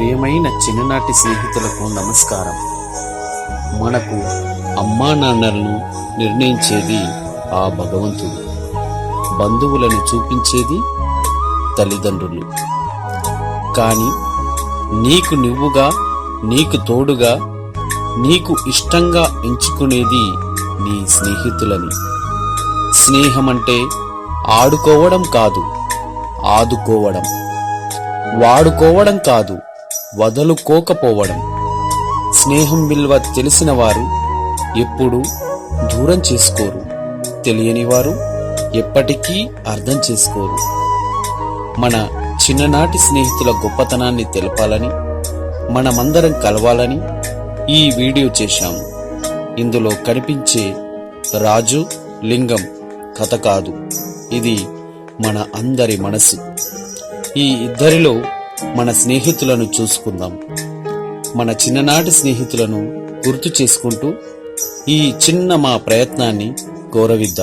ప్రియమైన చిన్ననాటి స్నేహితులకు నమస్కారం. మనకు అమ్మా నాన్నలను నిర్ణయించేది ఆ భగవంతుడు, బంధువులను చూపించేది తల్లిదండ్రులు. కానీ నీకు నువ్వుగా, నీకు తోడుగా, నీకు ఇష్టంగా ఎంచుకునేది నీ స్నేహితులని. స్నేహమంటే ఆడుకోవడం కాదు, ఆదుకోవడం. వాడుకోవడం కాదు, వదులుకోకపోవడం. స్నేహం విలువ తెలిసిన వారు ఎప్పుడూ దూరం చేసుకోరు, తెలియని వారు ఎప్పటికీ అర్థం చేసుకోరు. మన చిన్ననాటి స్నేహితుల గొప్పతనాన్ని తెలపాలని, మనమందరం కలవాలని ఈ వీడియో చేశాము. ఇందులో కనిపించే రాజు, లింగం కథ కాదు, ఇది మన అందరి మనసు. ఈ ఇద్దరిలో మన స్నేహితులను చూసుకుందాం. మన చిన్ననాటి స్నేహితులను గుర్తు చేసుకుంటూ ఈ చిన్న మా ప్రయత్నాన్ని గౌరవిద్దాం.